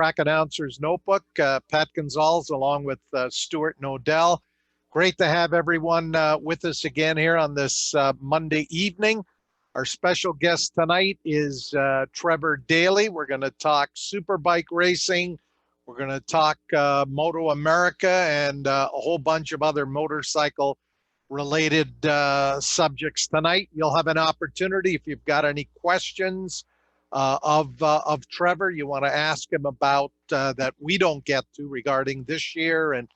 Track Announcer's Notebook. Pat Gonzalez along with Stuart Nodell. Great to have everyone with us again here on this Monday evening. Our special guest tonight is Trevor Daley. We're going to talk superbike racing. We're going to talk Moto America and a whole bunch of other motorcycle related subjects tonight. You'll have an opportunity if you've got any questions of Trevor you want to ask him about that we don't get to regarding this year and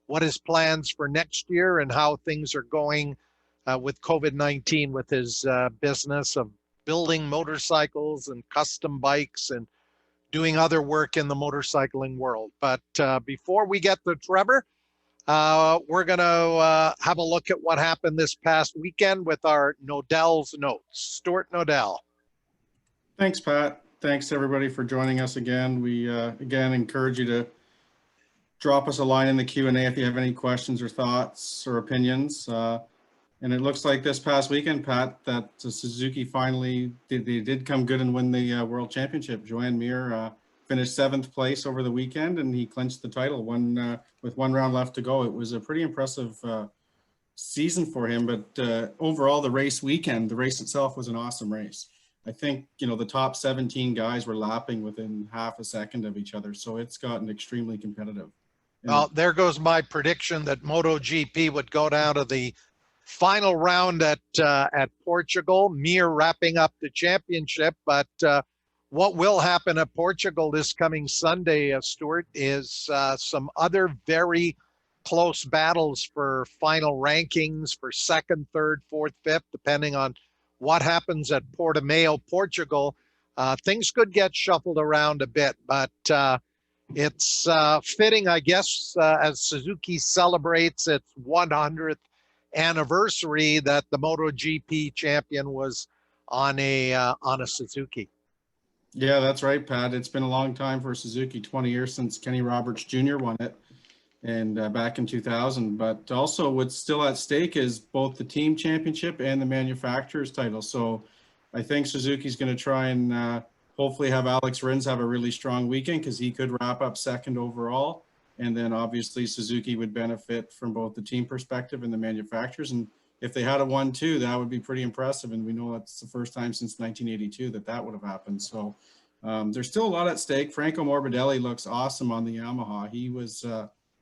what his plans for next year and how things are going with COVID-19 with his business of building motorcycles and custom bikes and doing other work in the motorcycling world. But before we get to Trevor, we're going to have a look at what happened this past weekend with our Nodell's Notes. Stuart Nodell. Thanks, Pat. Thanks, everybody, for joining us again. We, again, encourage you to drop us a line in the Q&A if you have any questions or thoughts or opinions. And it looks like this past weekend, Pat, that Suzuki finally did come good and win the World Championship. Joan Mir finished 7th place over the weekend, and he clinched the title with 1 round left to go. It was a pretty impressive season for him, but overall, the race itself was an awesome race. I think, the top 17 guys were lapping within half a second of each other. So it's gotten extremely competitive. Well, there goes my prediction that MotoGP would go down to the final round at Portugal, Mir wrapping up the championship. But what will happen at Portugal this coming Sunday, Stuart, is some other very close battles for final rankings for 2nd, 3rd, 4th, 5th, depending on what happens at Portimao, Portugal. Things could get shuffled around a bit, but it's fitting, I guess, as Suzuki celebrates its 100th anniversary that the MotoGP champion was on a Suzuki. Yeah, that's right, Pat. It's been a long time for Suzuki, 20 years since Kenny Roberts Jr. won it, and back in 2000. But also what's still at stake is both the team championship and the manufacturer's title. So I think Suzuki's going to try and hopefully have Alex Rins have a really strong weekend because he could wrap up 2nd overall. And then obviously Suzuki would benefit from both the team perspective and the manufacturers. And if they had a 1-2, that would be pretty impressive. And we know that's the first time since 1982 that would have happened. So there's still a lot at stake. Franco Morbidelli looks awesome on the Yamaha. He was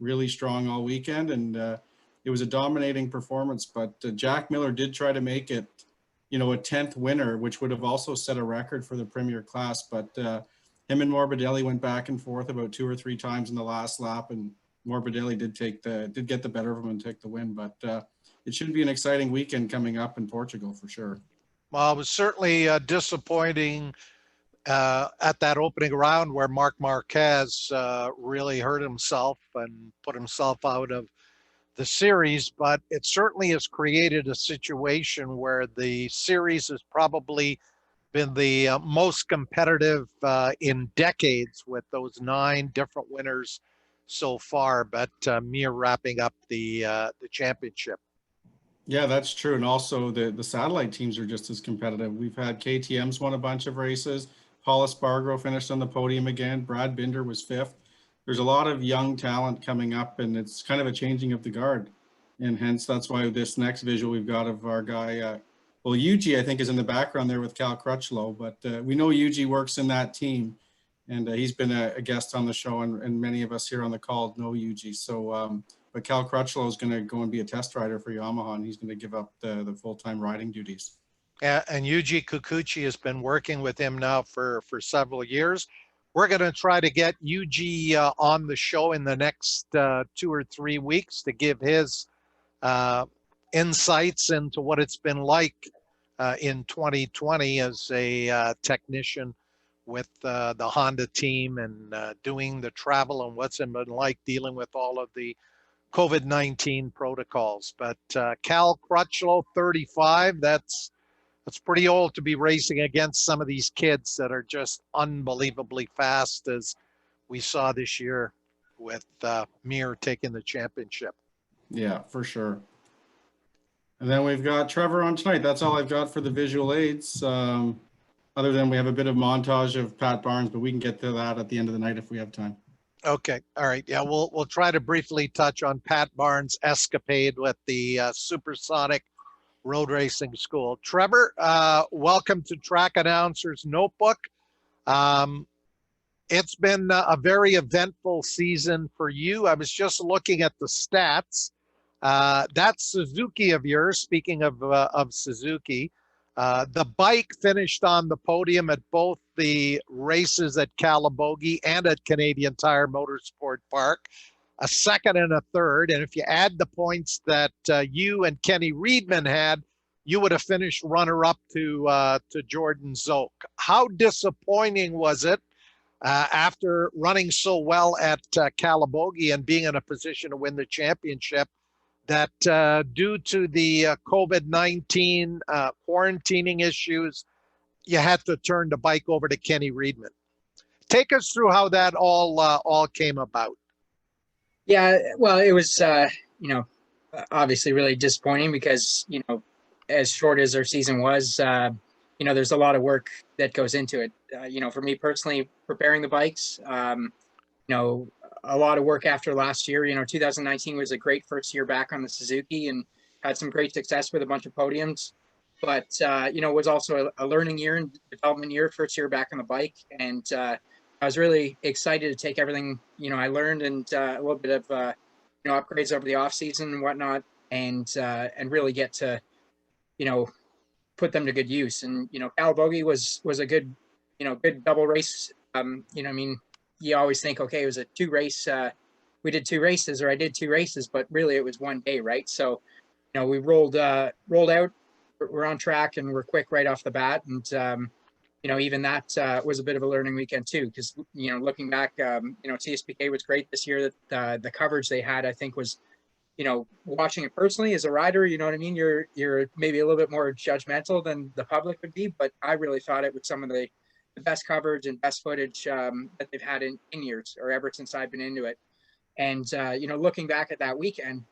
really strong all weekend, and it was a dominating performance. But Jack Miller did try to make it, a 10th winner, which would have also set a record for the Premier class. But him and Morbidelli went back and forth about 2 or 3 times in the last lap, and Morbidelli did get the better of him and take the win. But it should be an exciting weekend coming up in Portugal for sure. Well, it was certainly disappointing at that opening round where Marc Marquez really hurt himself and put himself out of the series, but it certainly has created a situation where the series has probably been the most competitive in decades with those 9 different winners so far, but Mir wrapping up the championship. Yeah, that's true. And also the satellite teams are just as competitive. We've had KTM's won a bunch of races. Paul Espargaro finished on the podium again. Brad Binder was 5th. There's a lot of young talent coming up, and it's kind of a changing of the guard. And hence, that's why this next visual we've got of our guy, Yuji, I think, is in the background there with Cal Crutchlow. But we know Yuji works in that team, and he's been a guest on the show, and many of us here on the call know Yuji. So, but Cal Crutchlow is going to go and be a test rider for Yamaha, and he's going to give up the full-time riding duties. And Yuji Kikuchi has been working with him now for several years. We're going to try to get Yuji on the show in the next 2 or 3 weeks to give his insights into what it's been like in 2020 as a technician with the Honda team and doing the travel and what's it been like dealing with all of the COVID-19 protocols. But Cal Crutchlow, 35, that's pretty old to be racing against some of these kids that are just unbelievably fast, as we saw this year with Mir taking the championship. Yeah, for sure. And then we've got Trevor on tonight. That's all I've got for the visual aids. other than we have a bit of montage of Pat Barnes, but we can get to that at the end of the night if we have time. Okay. All right. Yeah, we'll try to briefly touch on Pat Barnes' escapade with the Supersonic Road Racing School. Trevor, welcome to Track Announcer's Notebook. It's been a very eventful season for you. I was just looking at the stats. That Suzuki of yours, speaking of Suzuki, the bike finished on the podium at both the races at Calabogie and at Canadian Tire Motorsport Park, a second and a third. And if you add the points that you and Kenny Reedman had, you would have finished runner-up to Jordan Zoke. How disappointing was it after running so well at Calabogie and being in a position to win the championship that due to the COVID-19 quarantining issues, you had to turn the bike over to Kenny Reedman? Take us through how that all came about. Yeah, well, it was, obviously really disappointing because, as short as our season was, there's a lot of work that goes into it. For me personally, preparing the bikes, a lot of work after last year. 2019 was a great first year back on the Suzuki and had some great success with a bunch of podiums. But, it was also a learning year and development year, first year back on the bike. And I was really excited to take everything, I learned and a little bit of, upgrades over the off season and whatnot, and really get to, put them to good use. And, Calabogie was a good, good double race. You always think, okay, it was a we did two races, or I did two races, but really it was one day, right? So, we rolled out, we're on track and we're quick right off the bat. And, even that was a bit of a learning weekend too, because, looking back, CSBK was great this year. That the coverage they had, I think, was, watching it personally as a rider, you know what I mean? You're maybe a little bit more judgmental than the public would be, but I really thought it was some of the best coverage and best footage that they've had in years, or ever since I've been into it. And, looking back at that weekend,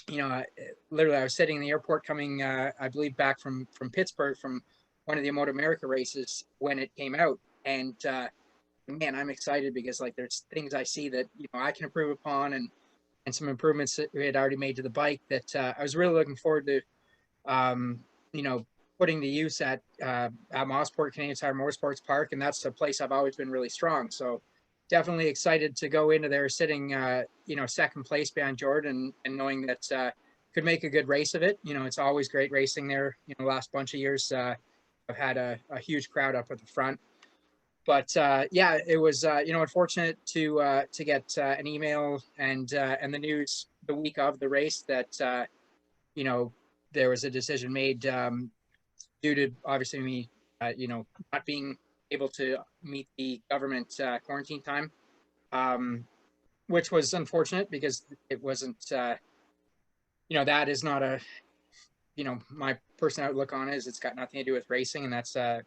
literally I was sitting in the airport coming, I believe, back from Pittsburgh from one of the Moto America races when it came out. And, man, I'm excited because there's things I see that, I can improve upon, and some improvements that we had already made to the bike that I was really looking forward to, putting to use at Mosport, Canadian Tire Motorsports Park. And that's a place I've always been really strong. So definitely excited to go into there sitting, second place behind Jordan, and knowing that could make a good race of it. It's always great racing there. Last bunch of years, I've had a huge crowd up at the front. But it was unfortunate to get an email and the news the week of the race that there was a decision made due to obviously me not being able to meet the government quarantine time, which was unfortunate because it wasn't that is not a my personal outlook on it is it's got nothing to do with racing, and that's a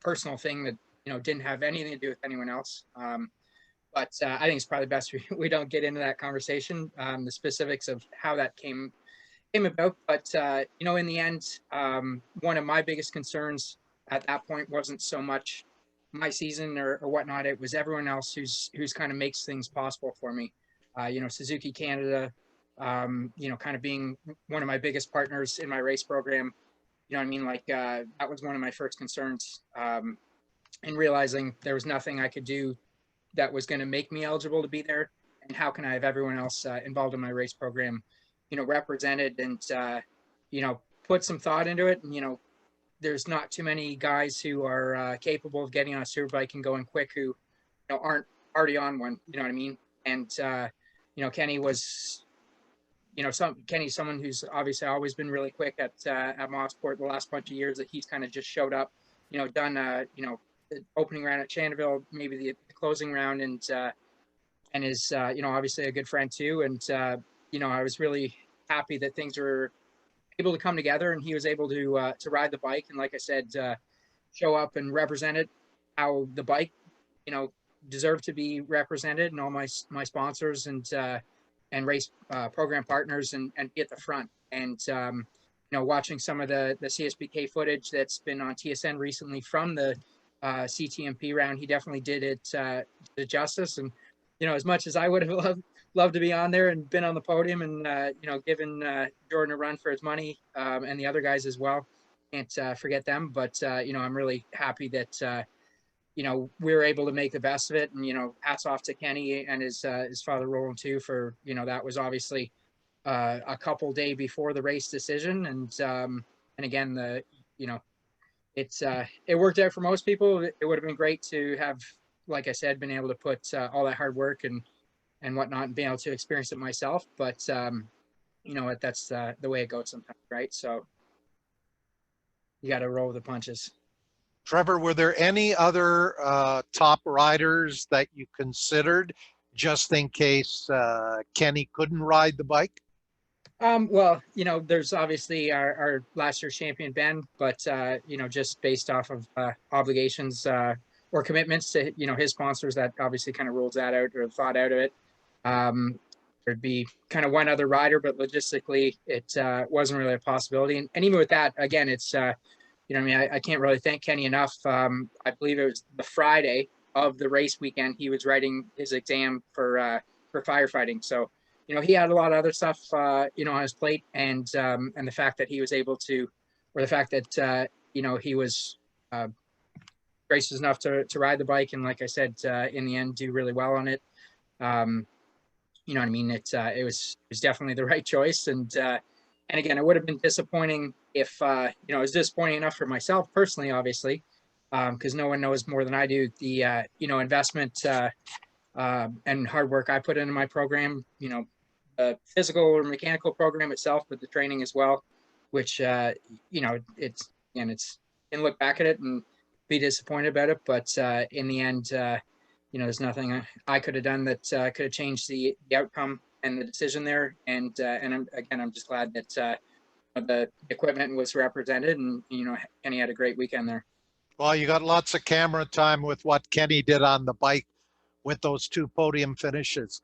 personal thing that didn't have anything to do with anyone else. But I think it's probably best we don't get into that conversation, the specifics of how that came about. But in the end, one of my biggest concerns at that point wasn't so much my season or whatnot. It was everyone else who's kind of makes things possible for me. Suzuki Canada, kind of being one of my biggest partners in my race program. That was one of my first concerns. And realizing there was nothing I could do that was going to make me eligible to be there, and how can I have everyone else involved in my race program, represented, and put some thought into it. And there's not too many guys who are capable of getting on a superbike and going quick who aren't already on one. You know what I mean? And Kenny was Kenny's someone who's obviously always been really quick at Mosport the last bunch of years that he's kind of just showed up, done the opening round at Chandlerville, maybe the closing round, and is obviously a good friend too. And I was really happy that things were able to come together, and he was able to ride the bike, and like I said, show up and represent it how the bike deserved to be represented, and all my sponsors and race program partners and be at the front. And watching some of the CSBK footage that's been on TSN recently from the CTMP round, he definitely did it justice. And, as much as I would have loved to be on there and been on the podium and, given Jordan a run for his money, and the other guys as well, can't forget them. But, I'm really happy that, we were able to make the best of it. And, hats off to Kenny and his father Roland too, for, that was obviously a couple day before the race decision. And again, it worked out for most people. It would have been great to have, like I said, been able to put all that hard work and whatnot and being able to experience it myself. But that's the way it goes sometimes, right? So you got to roll with the punches. Trevor, were there any other top riders that you considered just in case Kenny couldn't ride the bike? Well, there's obviously our last year's champion, Ben, but, just based off of obligations or commitments to, his sponsors, that obviously kind of rules that out or thought out of it. There'd be kind of one other rider, but logistically it wasn't really a possibility. And even with that, again, it's, I can't really thank Kenny enough. I believe it was the Friday of the race weekend, he was writing his exam for firefighting. So, he had a lot of other stuff, on his plate, and the fact that he was able to, or the fact that, he was gracious enough to ride the bike. And like I said, in the end, do really well on it. You know what I mean? It was definitely the right choice. And again, it would have been disappointing if, it was disappointing enough for myself personally, obviously, because no one knows more than I do the, investment and hard work I put into my program, physical or mechanical program itself, but the training as well, which, it's, and look back at it and be disappointed about it. But in the end, there's nothing I could have done that could have changed the outcome and the decision there. And I'm just glad that the equipment was represented, and, Kenny had a great weekend there. Well, you got lots of camera time with what Kenny did on the bike with those 2 podium finishes.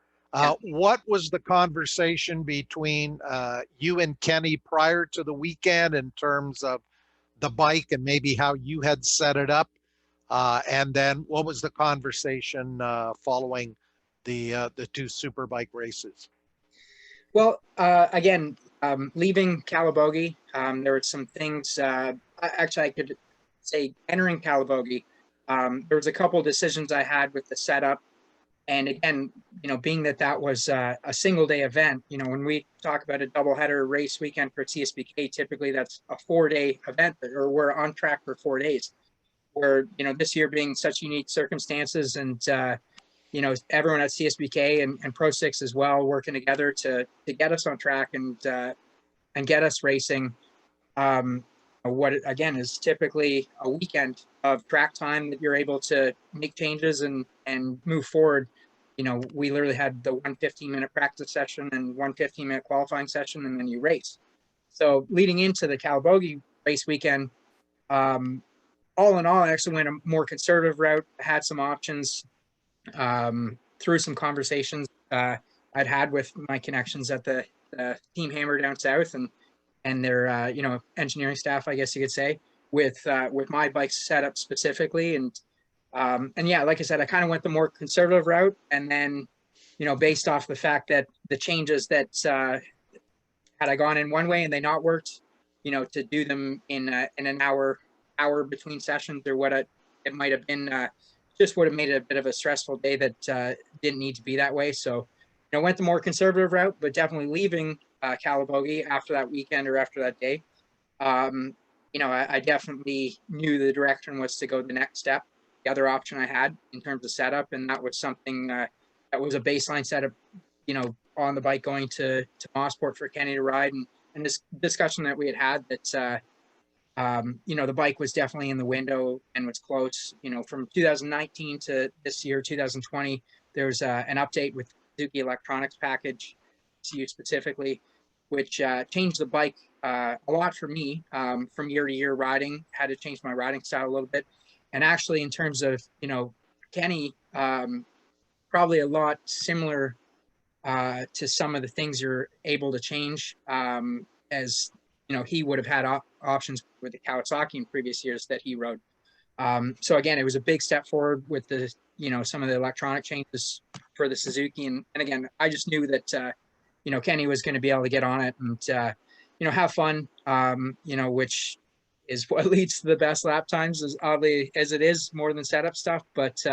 What was the conversation between you and Kenny prior to the weekend in terms of the bike and maybe how you had set it up? And then what was the conversation following the 2 superbike races? Well, again, leaving Calabogie, there were some things, actually I could say entering Calabogie, there was a couple of decisions I had with the setup. And again, being that was a single day event, when we talk about a doubleheader race weekend for CSBK, typically that's a 4-day event, or we're on track for 4 days. Where, this year being such unique circumstances, and, everyone at CSBK and Pro 6 as well, working together to get us on track and get us racing. What, again, is typically a weekend of track time that you're able to make changes and move forward. We literally had the 1 15-minute practice session and 1 15-minute qualifying session, and then you race. So leading into the Calabogie race weekend, all in all, I actually went a more conservative route, had some options through some conversations I'd had with my connections at the Team Hammer down south and their engineering staff, I guess you could say, with my bike setup specifically. And yeah, like I said, I kind of went the more conservative route, and then based off the fact that the changes that had I gone in one way and they not worked, to do them in an hour between sessions, or what it might have been, just would have made it a bit of a stressful day that didn't need to be that way. So went the more conservative route, but definitely leaving Calabogie after that weekend or after that day, I definitely knew the direction was to go the next step, the other option I had in terms of setup. And that was something that was a baseline setup, on the bike going to Mossport for Kenny to ride. And this discussion that we had that, the bike was definitely in the window and was close. From 2019 to this year, 2020, there's an update with Suzuki electronics package, CU specifically, which changed the bike a lot for me from year to year riding. Had to change my riding style a little bit. And actually, in terms of, Kenny, probably a lot similar to some of the things you're able to change as, he would have had options with the Kawasaki in previous years that he rode. So again, it was a big step forward with the, some of the electronic changes for the Suzuki. And again, I just knew that, Kenny was going to be able to get on it and, have fun, which is what leads to the best lap times, as oddly as it is, more than setup stuff, but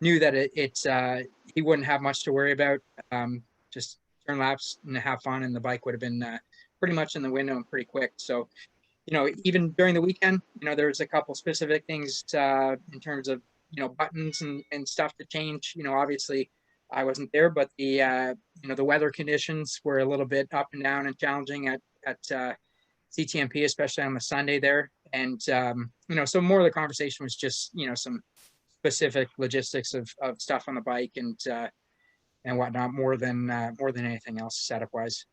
knew that he wouldn't have much to worry about. Just turn laps and have fun, and the bike would have been pretty much in the window and pretty quick. So, even during the weekend, there was a couple specific things in terms of, buttons and stuff to change. Obviously I wasn't there, but the weather conditions were a little bit up and down and challenging at CTMP, especially on the Sunday there. And, so more of the conversation was just, some specific logistics of stuff on the bike and whatnot, more than anything else setup wise.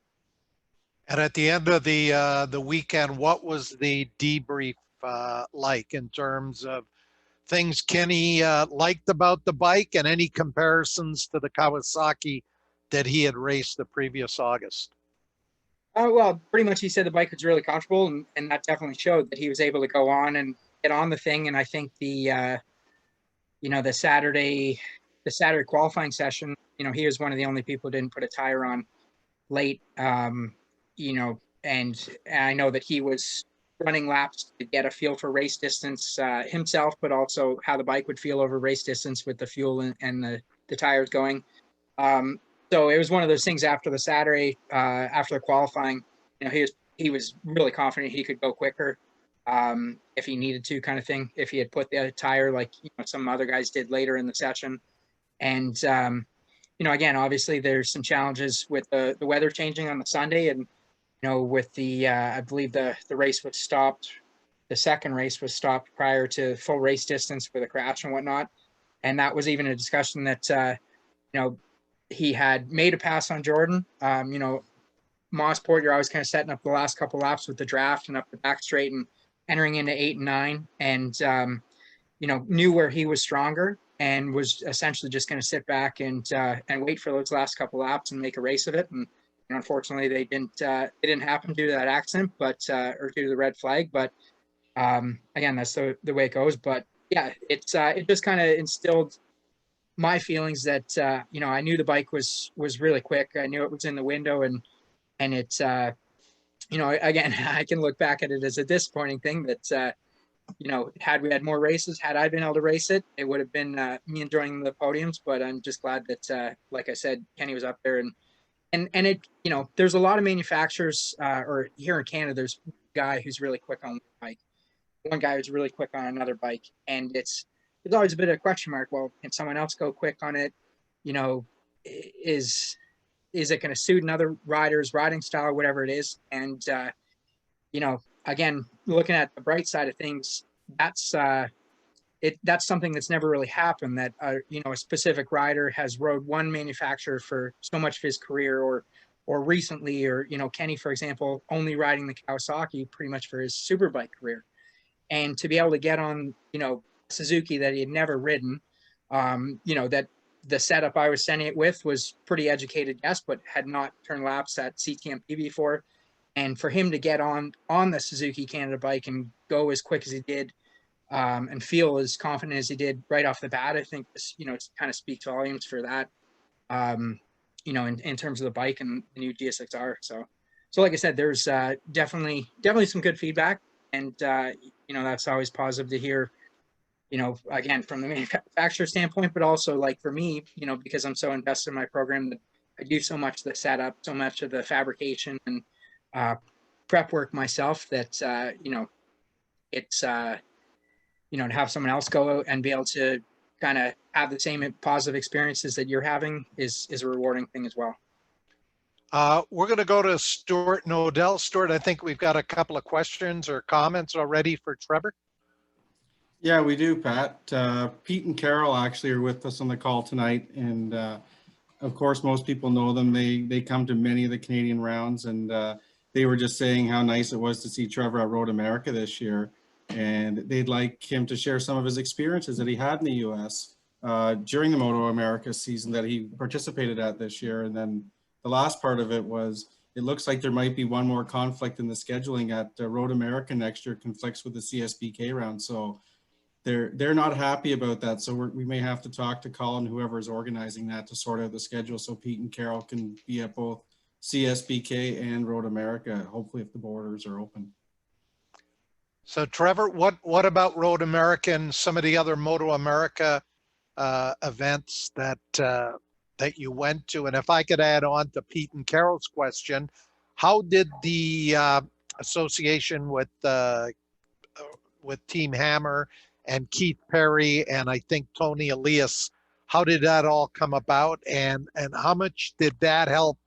And at the end of the weekend, what was the debrief like in terms of things Kenny liked about the bike and any comparisons to the Kawasaki that he had raced the previous August? Well, pretty much he said the bike was really comfortable, and that definitely showed that he was able to go on and get on the thing. And I think the Saturday qualifying session, he was one of the only people who didn't put a tire on late, and I know that he was running laps to get a feel for race distance himself, but also how the bike would feel over race distance with the fuel and the tires going. So it was one of those things after the Saturday, after the qualifying, he was really confident he could go quicker if he needed to, kind of thing, if he had put the tire like some other guys did later in the session. And again, obviously there's some challenges with the weather changing on the Sunday, and with the I believe the race was stopped. The second race was stopped prior to full race distance with a crash and whatnot. And that was even a discussion that he had made a pass on Jordan. Mossport, you're always kind of setting up the last couple laps with the draft and up the back straight and entering into 8 and 9, and knew where he was stronger and was essentially just going to sit back and wait for those last couple laps and make a race of it. And unfortunately, they didn't. It didn't happen due to that accident, or due to the red flag. But again, that's the way it goes. But yeah, it just kind of instilled my feelings that I knew the bike was really quick. I knew it was in the window, and it's again, I can look back at it as a disappointing thing that had we had more races, had I been able to race it, it would have been me enjoying the podiums. But I'm just glad that, like I said, Kenny was up there, and it, there's a lot of manufacturers, or here in Canada, there's a guy who's really quick on one bike, one guy who's really quick on another bike, and it's always a bit of a question mark. Well, can someone else go quick on it? Is it going to suit another rider's riding style, whatever it is? And again, looking at the bright side of things, that's something that's never really happened, that a specific rider has rode one manufacturer for so much of his career, or recently, or Kenny, for example, only riding the Kawasaki pretty much for his superbike career, and to be able to get on Suzuki that he had never ridden, that the setup I was sending it with was pretty educated, yes, but had not turned laps at CTMP before. And for him to get on the Suzuki Canada bike and go as quick as he did, and feel as confident as he did right off the bat, I think it kind of speaks volumes for that, in terms of the bike and the new GSXR. So like I said, there's definitely some good feedback, and that's always positive to hear, again, from the manufacturer standpoint, but also like for me, because I'm so invested in my program, that I do so much of the setup, so much of the fabrication and prep work myself, that it's to have someone else go and be able to kind of have the same positive experiences that you're having is a rewarding thing as well. We're going to go to Stuart and Odell. Stuart, I think we've got a couple of questions or comments already for Trevor. Yeah, we do, Pat. Pete and Carol actually are with us on the call tonight, and of course, most people know them. They come to many of the Canadian rounds, and they were just saying how nice it was to see Trevor at Road America this year, and they'd like him to share some of his experiences that he had in the U.S. During the Moto America season that he participated at this year. And then the last part of it was it looks like there might be one more conflict in the scheduling at Road America next year, conflicts with the CSBK round. So they're not happy about that. So we may have to talk to Colin, whoever is organizing that, to sort out the schedule so Pete and Carol can be at both CSBK and Road America, hopefully if the borders are open. So Trevor, what about Road America and some of the other Moto America events that that you went to? And if I could add on to Pete and Carol's question, how did the association with Team Hammer and Keith Perry and I think Tony Elias, how did that all come about, and how much did that help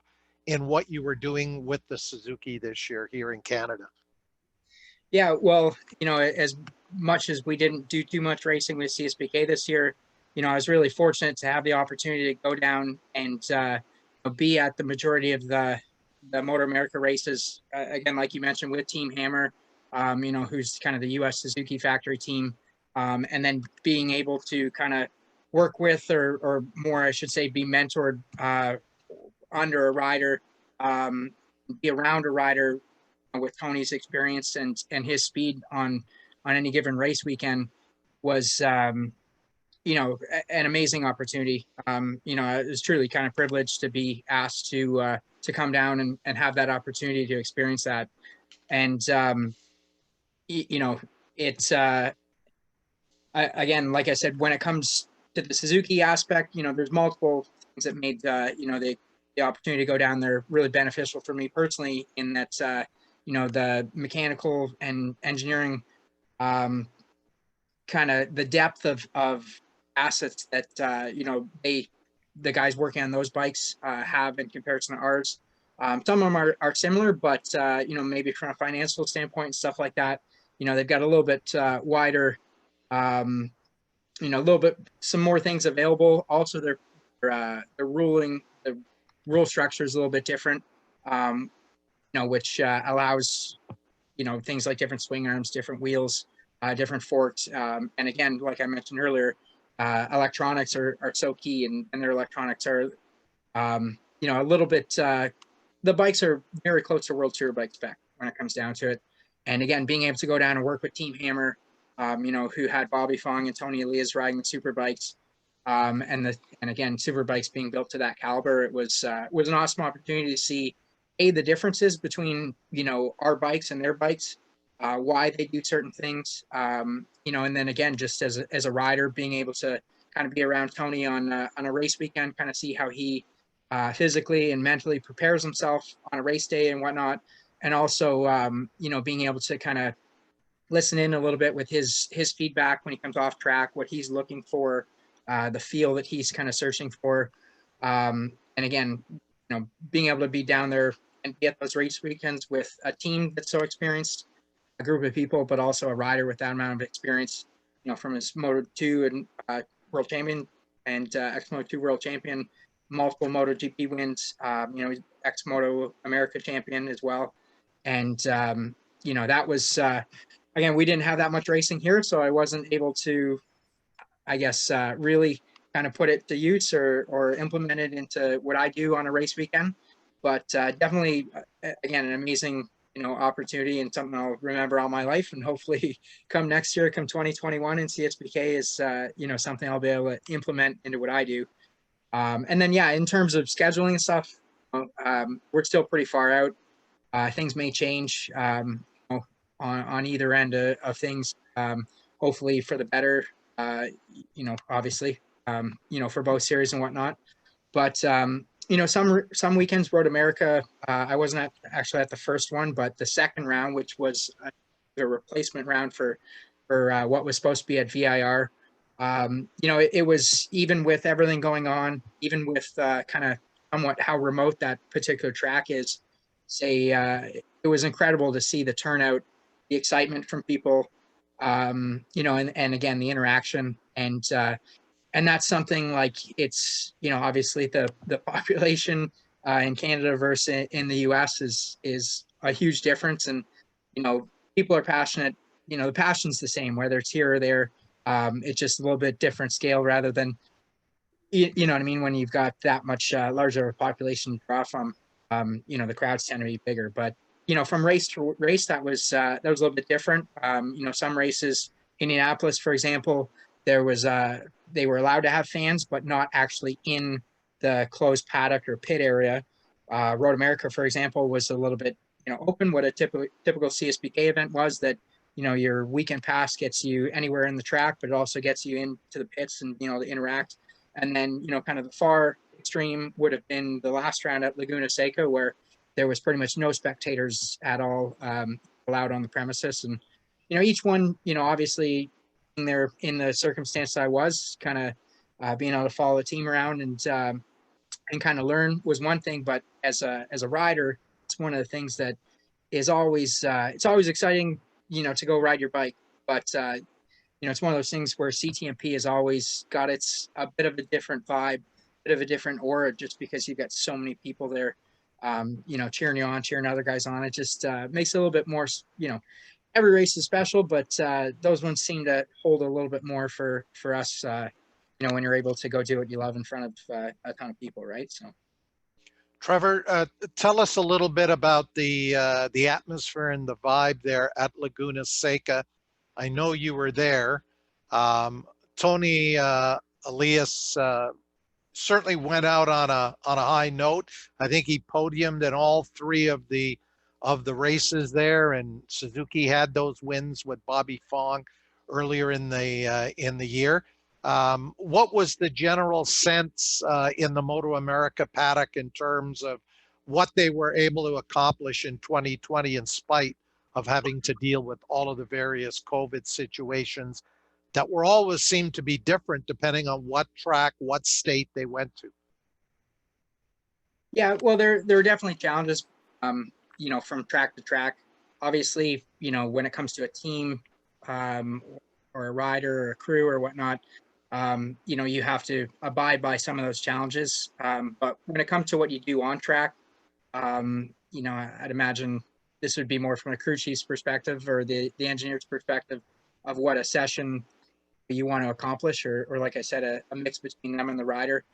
in what you were doing with the Suzuki this year here in Canada? Yeah, well, as much as we didn't do too much racing with CSBK this year, I was really fortunate to have the opportunity to go down and be at the majority of the Motor America races. Again, like you mentioned, with Team Hammer, who's kind of the U.S. Suzuki factory team, and then being able to kind of work with, or more, I should say, be mentored under a rider, be around a rider with Tony's experience and his speed on any given race weekend was, an amazing opportunity. I was truly kind of privileged to be asked to come down and have that opportunity to experience that. And, it's, again, like I said, when it comes to the Suzuki aspect, there's multiple things that made, the opportunity to go down there really beneficial for me personally, in that, the mechanical and engineering, kind of the depth of assets that, the guys working on those bikes have in comparison to ours. Some of them are similar, but, maybe from a financial standpoint and stuff like that, they've got a little bit wider, a little bit, some more things available. Also, the rule structure is a little bit different, which allows, things like different swing arms, different wheels, different forks. And again, like I mentioned earlier, electronics are so key, and their electronics are, a little bit, the bikes are very close to World Tour bike spec when it comes down to it. And again, being able to go down and work with Team Hammer, who had Bobby Fong and Tony Elias riding the super bikes, and again, super bikes being built to that caliber, it was an awesome opportunity to see the differences between, our bikes and their bikes, why they do certain things, and then again, just as a rider, being able to kind of be around Tony on a race weekend, kind of see how he physically and mentally prepares himself on a race day and whatnot. And also, being able to kind of listen in a little bit with his feedback when he comes off track, what he's looking for, the feel that he's kind of searching for. And again, being able to be down there and be at those race weekends with a team that's so experienced, a group of people, but also a rider with that amount of experience, from his Moto2 and world champion and ex-Moto2 world champion, multiple MotoGP wins, he's ex-Moto America champion as well. And, that was, again, we didn't have that much racing here, so I wasn't able to, I guess, really kind of put it to use or implement it into what I do on a race weekend. But definitely, again, an amazing, opportunity, and something I'll remember all my life. And hopefully come next year, come 2021, and CSBK is, something I'll be able to implement into what I do. And then, yeah, in terms of scheduling and stuff, we're still pretty far out. Things may change on either end of things, hopefully for the better, obviously, for both series and whatnot. But, some weekends, Road America, I wasn't actually at the first one, but the second round, which was a replacement round for what was supposed to be at VIR. It was, even with everything going on, even with kind of somewhat how remote that particular track is, it was incredible to see the turnout, the excitement from people, and again, the interaction. And that's something like, it's, obviously the population in Canada versus in the US is a huge difference. And, people are passionate, the passion's the same, whether it's here or there. It's just a little bit different scale, rather than, you know what I mean, when you've got that much larger of a population to draw from. the crowds tend to be bigger. But from race to race, that was a little bit different. Some races, Indianapolis, for example, there was they were allowed to have fans, but not actually in the closed paddock or pit area. Road America, for example, was a little bit open. What a typical CSBK event was, that your weekend pass gets you anywhere in the track, but it also gets you into the pits and to interact. And then kind of the far extreme would have been the last round at Laguna Seca, where there was pretty much no spectators at all allowed on the premises. And each one, obviously there in the circumstance I was kind of being able to follow the team around and kind of learn was one thing, but as a rider, it's one of the things that is always it's always exciting to go ride your bike. But it's one of those things where CTMP has always got a bit of a different vibe, a bit of a different aura, just because you've got so many people there cheering you on, cheering other guys on. It just makes it a little bit more, every race is special, but those ones seem to hold a little bit more for us when you're able to go do what you love in front of a ton of people, right? So Trevor, tell us a little bit about the atmosphere and the vibe there at Laguna Seca. I know you were there. Tony Elias certainly went out on a high note. I think he podiumed in all three of the races there, and Suzuki had those wins with Bobby Fong earlier in the year. What was the general sense in the Moto America paddock in terms of what they were able to accomplish in 2020 in spite of having to deal with all of the various COVID situations that were always seemed to be different depending on what track, what state they went to? Yeah, well, there are definitely challenges, from track to track. Obviously, when it comes to a team or a rider or a crew or whatnot, you have to abide by some of those challenges. But when it comes to what you do on track, I'd imagine this would be more from a crew chief's perspective or the engineer's perspective of what a session you want to accomplish, or like I said, a mix between them and the rider.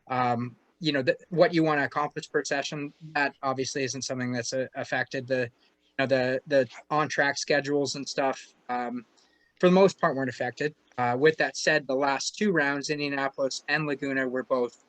What you want to accomplish per session, that obviously isn't something that's affected. The on-track schedules and stuff, for the most part, weren't affected. With that said, the last two rounds, Indianapolis and Laguna, were both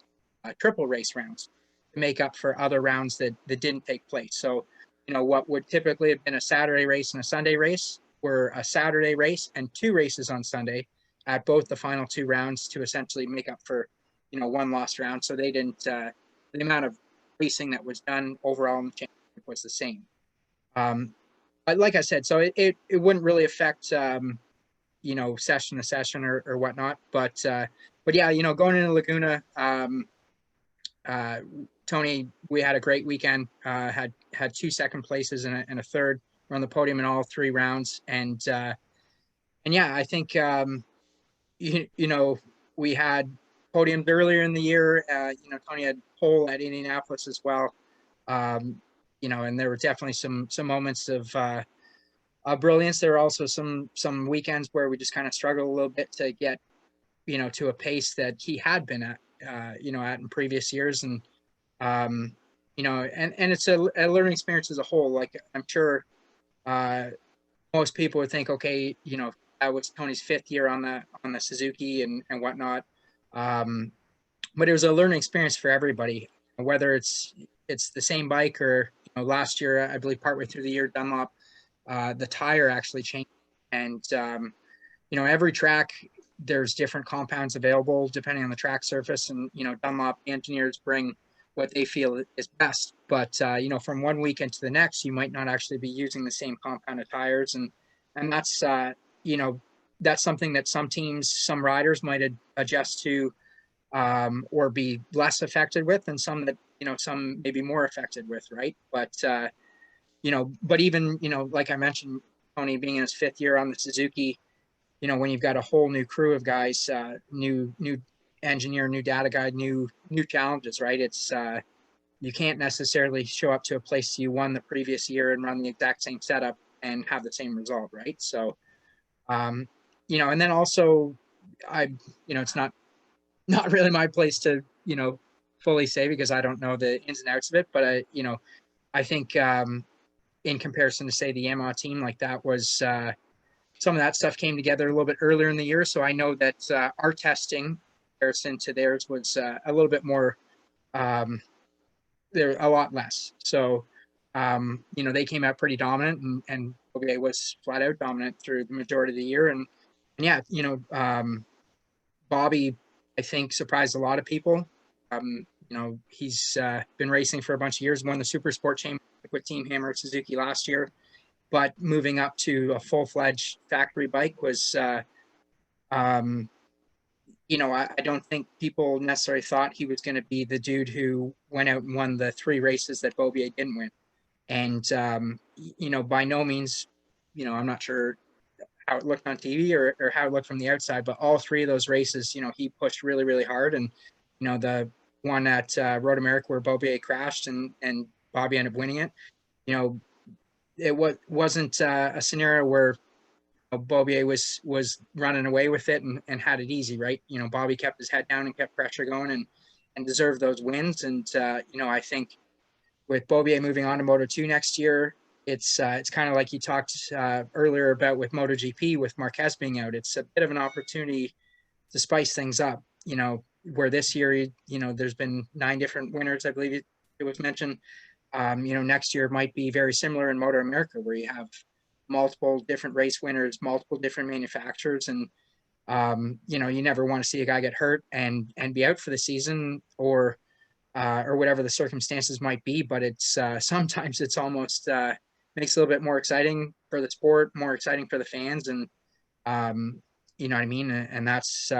triple race rounds to make up for other rounds that didn't take place. So, what would typically have been a Saturday race and a Sunday race were a Saturday race and two races on Sunday at both the final two rounds to essentially make up for one lost round. So they didn't the amount of racing that was done overall in the championship was the same. But like I said, so it wouldn't really affect session to session or whatnot. But yeah, going into Laguna, Tony, we had a great weekend. Had two second places and a third. We're on the podium in all three rounds, and yeah, I think we had podiums earlier in the year. Tony had pole at Indianapolis as well. And there were definitely some moments of brilliance. There were also some weekends where we just kind of struggled a little bit to get, to a pace that he had been at, at in previous years. And, and it's a learning experience as a whole. Like, I'm sure most people would think, okay, that was Tony's fifth year on the Suzuki and whatnot. But it was a learning experience for everybody, whether it's the same bike or, last year, I believe partway through the year, Dunlop, the tire actually changed. And, every track, there's different compounds available depending on the track surface. And, Dunlop engineers bring what they feel is best. But, from one weekend to the next, you might not actually be using the same compound of tires. And that's, that's something that some teams, some riders might adjust to or be less affected with, and some that, some may be more affected with, right? But, but even, like I mentioned, Tony being in his fifth year on the Suzuki, when you've got a whole new crew of guys, new engineer, new data guide, new challenges, right? It's, you can't necessarily show up to a place you won the previous year and run the exact same setup and have the same result, right? So, and then also it's not really my place to, fully say because I don't know the ins and outs of it, but I think in comparison to say the Yamaha team, like that was some of that stuff came together a little bit earlier in the year. So I know that our testing in comparison to theirs was a little bit more, they're a lot less. So, they came out pretty dominant and OBA was flat out dominant through the majority of the year. And yeah, Bobby, I think, surprised a lot of people. He's been racing for a bunch of years, won the Super Sport Championship with Team Hammer at Suzuki last year, but moving up to a full-fledged factory bike was, I don't think people necessarily thought he was going to be the dude who went out and won the 3 races that Bobier didn't win. And, by no means, I'm not sure how it looked on TV or how it looked from the outside, but all 3 of those races, he pushed really, really hard. And, the one at Road America where Bobier crashed and Bobby ended up winning it, it wasn't a scenario where Bobier was running away with it and had it easy, right? Bobby kept his head down and kept pressure going and deserved those wins. And, I think with Bobier moving on to Moto2 next year, it's kind of like you talked earlier about with MotoGP with Marquez being out. It's a bit of an opportunity to spice things up, where this year, there's been 9 different winners, I believe it was mentioned. Next year might be very similar in Motor America, where you have multiple different race winners, multiple different manufacturers. And, you never want to see a guy get hurt and be out for the season or whatever the circumstances might be. But it's sometimes it's almost makes it a little bit more exciting for the sport, more exciting for the fans. And, you know what I mean? And that's,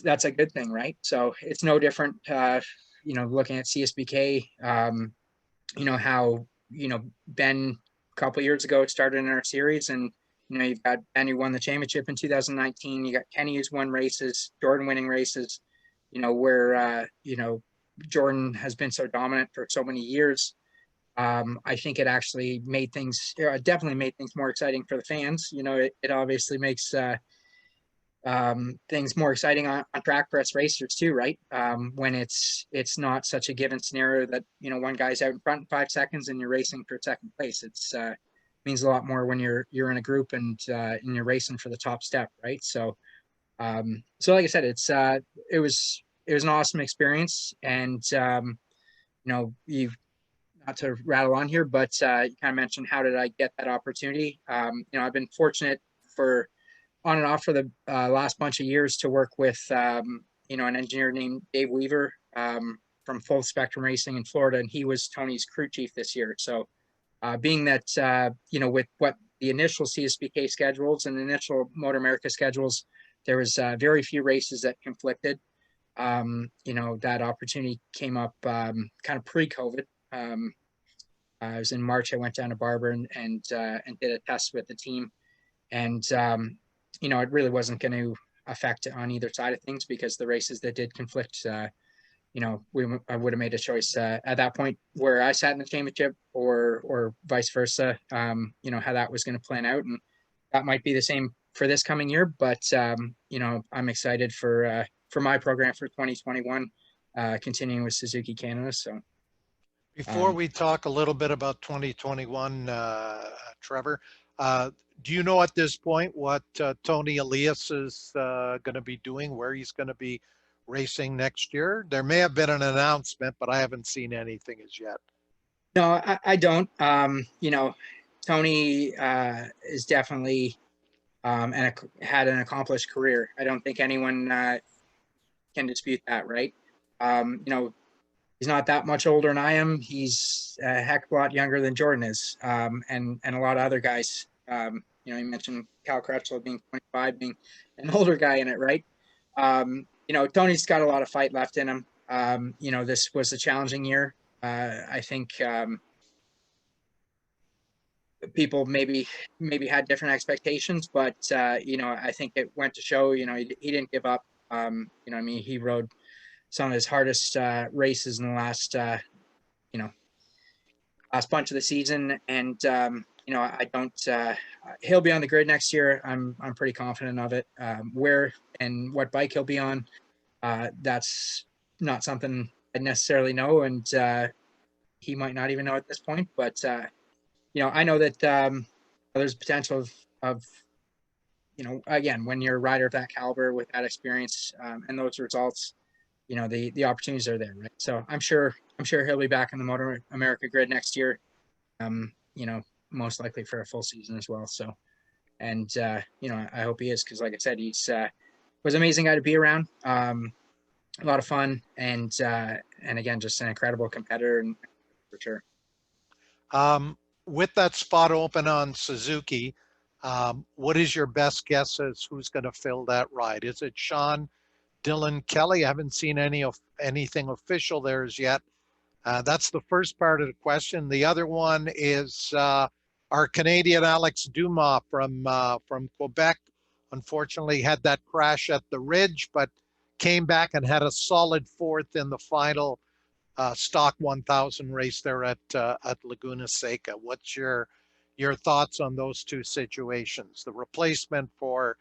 that's a good thing, right? So it's no different, looking at CSBK, how, Ben a couple of years ago started in our series, and, you've got Ben who won the championship in 2019. You got Kenny who's won races, Jordan winning races, where, Jordan has been so dominant for so many years. I think it actually definitely made things more exciting for the fans. It obviously makes things more exciting on track for us racers too, right? When it's not such a given scenario that, one guy's out in front in 5 seconds and you're racing for second place. It's means a lot more when you're in a group and you're racing for the top step, right? So like I said, it was an awesome experience. And you've, not to rattle on here, but you kind of mentioned, how did I get that opportunity? I've been fortunate for on and off for the last bunch of years to work with, an engineer named Dave Weaver from Full Spectrum Racing in Florida, and he was Tony's crew chief this year. So being that, with what the initial CSBK schedules and the initial Motor America schedules, there was very few races that conflicted. That opportunity came up kind of pre-COVID. I was in March. I went down to Barber and did a test with the team, and it really wasn't going to affect on either side of things, because the races that did conflict, I would have made a choice at that point where I sat in the championship or vice versa. How that was going to plan out, and that might be the same for this coming year. But I'm excited for my program for 2021, continuing with Suzuki Canada. So. Before we talk a little bit about 2021, Trevor, do you know at this point what Tony Elias is going to be doing, where he's going to be racing next year? There may have been an announcement, but I haven't seen anything as yet. No, I don't. Tony is definitely and had an accomplished career. I don't think anyone can dispute that, right? He's not that much older than I am. He's a heck of a lot younger than Jordan is, and a lot of other guys. You mentioned Cal Crutchlow being 25, being an older guy in it, right? Tony's got a lot of fight left in him. This was a challenging year. I think people maybe had different expectations, but I think it went to show. He didn't give up. He rode some of his hardest races in the last bunch of the season, and I don't. He'll be on the grid next year. I'm pretty confident of it. Where and what bike he'll be on, that's not something I necessarily know, and he might not even know at this point. But I know that there's potential of again, when you're a rider of that caliber with that experience and those results, the opportunities are there, right? So I'm sure he'll be back in the Motor America grid next year. Most likely for a full season as well. So, and I hope he is, because like I said, he's was an amazing guy to be around. A lot of fun, and again, just an incredible competitor, and for sure. With that spot open on Suzuki, what is your best guess as who's going to fill that ride? Is it Sean, Dylan, Kelly? I haven't seen anything official there as yet. That's the first part of the question. The other one is our Canadian Alex Dumas from Quebec. Unfortunately, had that crash at the Ridge, but came back and had a solid fourth in the final stock 1000 race there at Laguna Seca. What's your thoughts on those two situations? The replacement for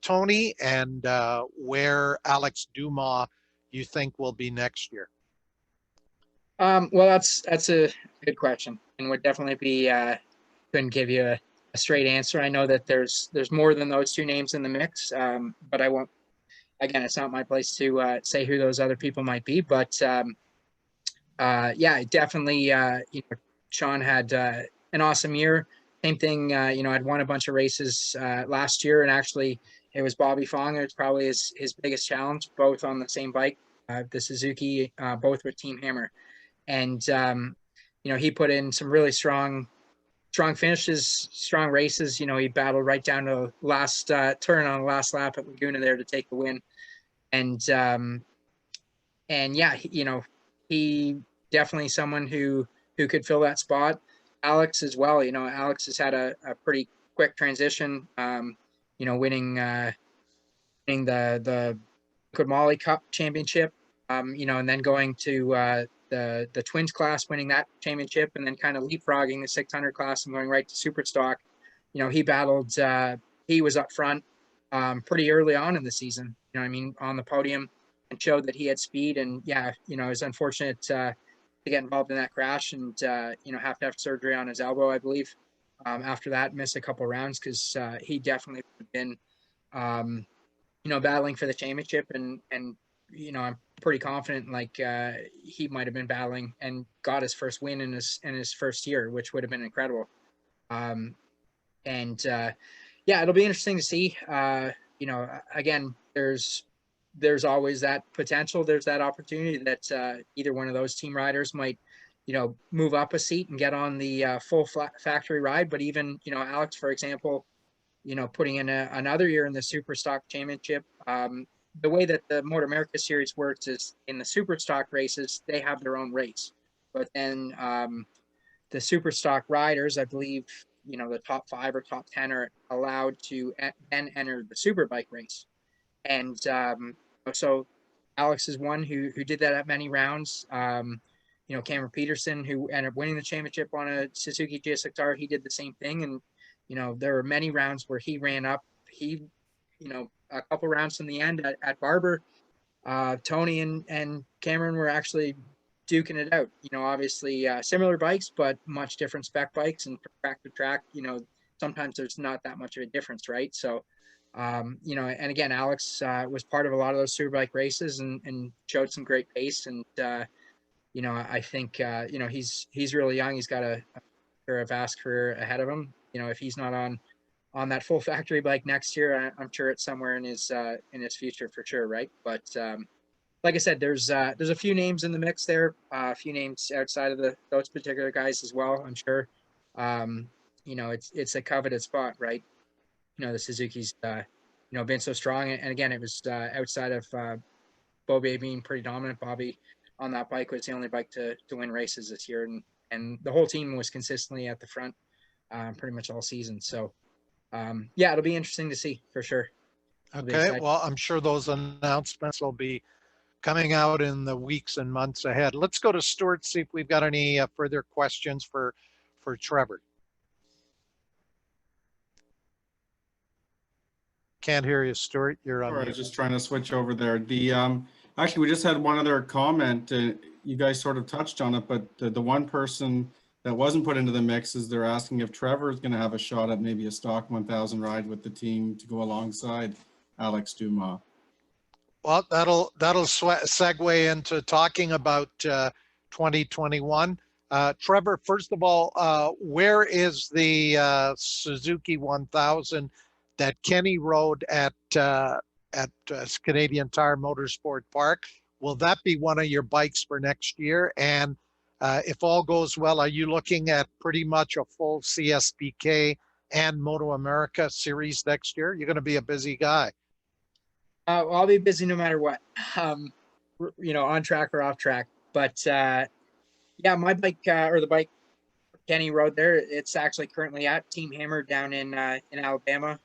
Tony, and where Alex Dumas you think will be next year? Well, that's a good question, and would definitely be couldn't give you a straight answer. I know that there's more than those two names in the mix, but I won't. Again, it's not my place to say who those other people might be, but yeah, definitely. Sean had an awesome year. Same thing. I'd won a bunch of races last year, and actually, it was Bobby Fong. It's probably his biggest challenge, both on the same bike, the Suzuki, both with Team Hammer, and he put in some really strong finishes, strong races. He battled right down to the last turn on the last lap at Laguna there to take the win, and yeah, he definitely someone who could fill that spot. Alex as well. Alex has had a pretty quick transition. Winning the Liquid Molly Cup championship. And then going to the Twins class, winning that championship, and then kind of leapfrogging the 600 class and going right to Super Stock. He battled. He was up front pretty early on in the season. On the podium, and showed that he had speed. And yeah, it was unfortunate to get involved in that crash and have to have surgery on his elbow, I believe. After that, miss a couple rounds, because he definitely would have been battling for the championship, and I'm pretty confident he might have been battling and got his first win in his first year, which would have been incredible. Yeah, it'll be interesting to see. Again, there's always that potential. There's that opportunity that either one of those team riders might, move up a seat and get on the full factory ride. But even, Alex, for example, putting in another year in the Super Stock Championship. The way that the Motor America Series works is in the Super Stock races, they have their own race. But then the Super Stock riders, I believe, the top 5 or top 10 are allowed to then enter the Superbike race. And so Alex is one who did that at many rounds. Cameron Peterson, who ended up winning the championship on a Suzuki GSXR, he did the same thing. And there were many rounds where he ran up. He, a couple rounds from the end at Barber, Tony and Cameron were actually duking it out. Obviously similar bikes, but much different spec bikes, and track to track, sometimes there's not that much of a difference, right? So, and again, Alex was part of a lot of those Superbike races and showed some great pace. And, I think, he's really young. He's got a vast career ahead of him. If he's not on that full factory bike next year, I'm sure it's somewhere in his future for sure, right? But like I said, there's a few names in the mix there, a few names outside of those particular guys as well, I'm sure. It's a coveted spot, right? The Suzuki's been so strong, and again, it was outside of Bobby being pretty dominant. Bobby on that bike was the only bike to win races this year, and the whole team was consistently at the front pretty much all season. So yeah, it'll be interesting to see for sure. Okay, well, I'm sure those announcements will be coming out in the weeks and months ahead. Let's go to Stuart, see if we've got any further questions for Trevor. Can't hear you, Stuart. You're on. I was just trying to switch over there. The Actually, we just had one other comment. You guys sort of touched on it, but the one person that wasn't put into the mix is they're asking if Trevor is going to have a shot at maybe a stock 1000 ride with the team to go alongside Alex Dumas. Well, that'll segue into talking about 2021. Trevor, first of all, where is the Suzuki 1000 that Kenny rode at Canadian Tire Motorsport Park? Will that be one of your bikes for next year? And if all goes well, are you looking at pretty much a full CSBK and Moto America series next year? You're going to be a busy guy. Well, I'll be busy no matter what, on track or off track. But yeah, my bike or the bike Kenny rode there, it's actually currently at Team Hammer down in Alabama.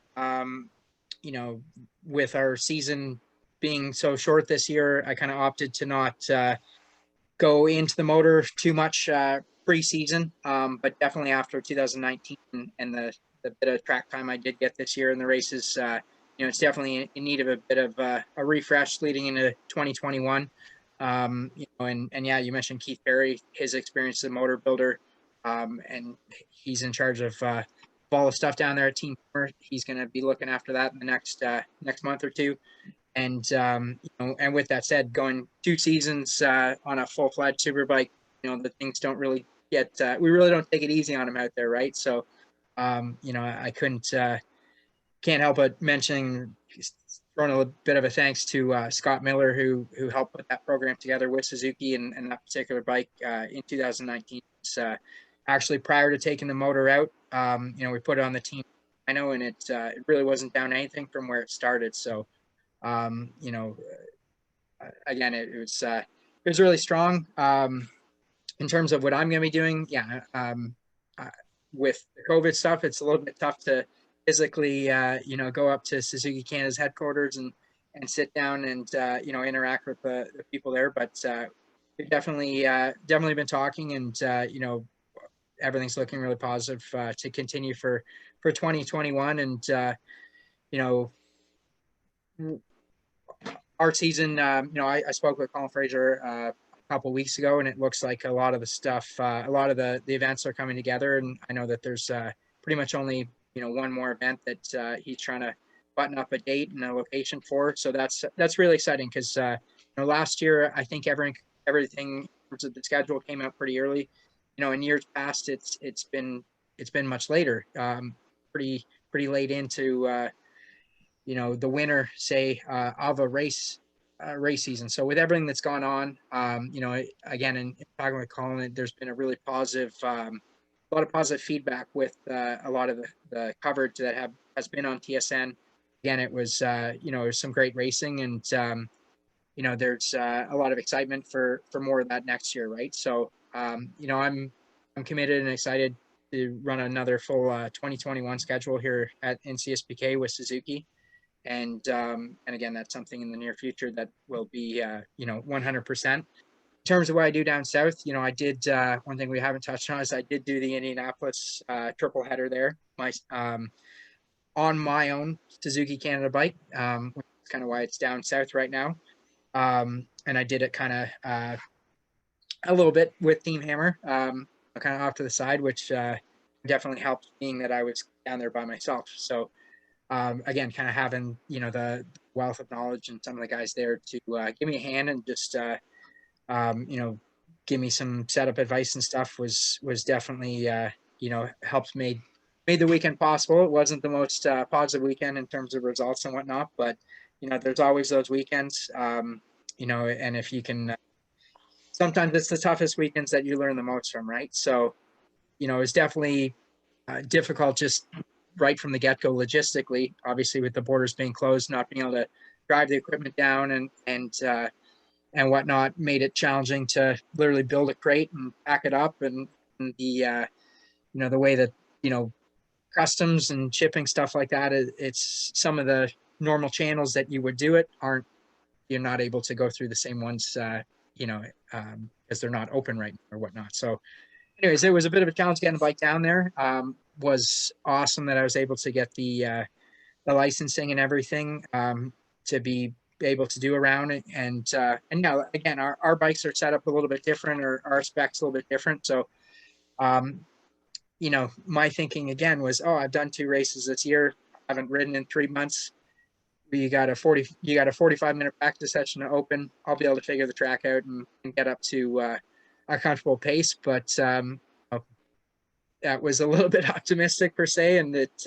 With our season being so short this year, I kind of opted to not go into the motor too much pre-season, but definitely after 2019 and the bit of track time I did get this year in the races, it's definitely in need of a bit of a refresh leading into 2021. And yeah, you mentioned Keith Berry, his experience as a motor builder, and he's in charge of all the stuff down there at Team Hammer. He's going to be looking after that in the next month or two. And and with that said, going 2 seasons on a full-fledged superbike, the things don't really get. We really don't take it easy on him out there, right? So, I can't help but mention, throwing a bit of a thanks to Scott Miller, who helped put that program together with Suzuki and that particular bike in 2019. It's, actually, prior to taking the motor out, we put it on the team. I know, and it really wasn't down anything from where it started. So, again, it was really strong. In terms of what I'm going to be doing, yeah, with the COVID stuff, it's a little bit tough to physically, go up to Suzuki Canada's headquarters and sit down and, interact with the people there. But we've definitely been talking, and, everything's looking really positive to continue for 2021. And, our season, I spoke with Colin Fraser a couple of weeks ago, and it looks like a lot of the stuff, a lot of the events are coming together. And I know that there's pretty much only, one more event that he's trying to button up a date and a location for. So that's really exciting because, last year, I think everything in terms of the schedule came out pretty early. In years past, it's been much later, pretty late into, the winter, say, of a race season. So with everything that's gone on, again, in talking with Colin, there's been a really positive, a lot of positive feedback with a lot of the coverage that has been on TSN. Again, it was, it was some great racing, and, there's a lot of excitement for more of that next year, right? So, I'm committed and excited to run another full 2021 schedule here at CSBK with Suzuki. And again, that's something in the near future that will be, 100%. In terms of what I do down south, I did, one thing we haven't touched on is I did do the Indianapolis triple header there, on my own Suzuki Canada bike, which is kind of why it's down south right now. And I did it kind of a little bit with Team Hammer, kind of off to the side, which definitely helped, being that I was down there by myself. So, again, kind of having, the wealth of knowledge and some of the guys there to give me a hand and just, give me some setup advice and stuff was definitely, helped made the weekend possible. It wasn't the most positive weekend in terms of results and whatnot, but, there's always those weekends, and if you can, sometimes it's the toughest weekends that you learn the most from, right? So, it's definitely difficult just right from the get-go logistically, obviously with the borders being closed, not being able to drive the equipment down and whatnot, made it challenging to literally build a crate and pack it up. And the, the way that, customs and shipping stuff like that, it's some of the normal channels that you would do it you're not able to go through the same ones, because they're not open right now or whatnot. So anyways, it was a bit of a challenge getting the bike down there. Was awesome that I was able to get the licensing and everything to be, able to do around it. And now again, our bikes are set up a little bit different, or our specs a little bit different. So, my thinking again was, oh, I've done 2 races this year. I haven't ridden in 3 months. You got a 45-minute practice session to open. I'll be able to figure the track out and get up to a comfortable pace. But that was a little bit optimistic per se. And it,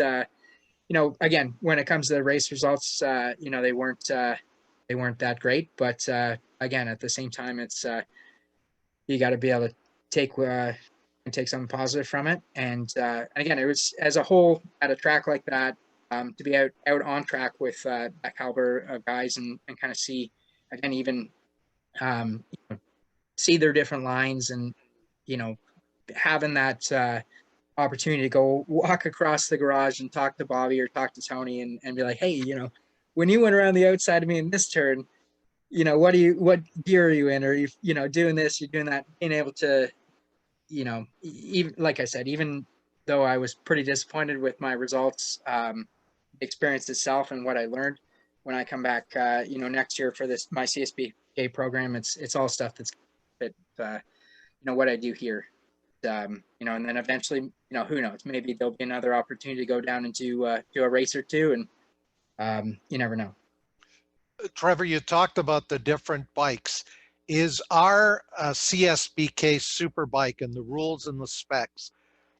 again, when it comes to the race results, they weren't that great. But again, at the same time, it's you got to be able to take something positive from it. And again, it was as a whole at a track like that, to be out on track with that caliber of guys and kind of see, again, even see their different lines, and having that opportunity to go walk across the garage and talk to Bobby or talk to Tony and be like, hey, when you went around the outside of me in this turn, what gear are you in? Or doing this, you're doing that, being able to, even like I said, even though I was pretty disappointed with my results, experience itself and what I learned when I come back, next year for my CSBK program, it's all stuff that's what I do here. And then eventually, who knows, maybe there'll be another opportunity to go down and do a race or two, and you never know. Trevor, you talked about the different bikes. Is our CSBK super bike and the rules and the specs,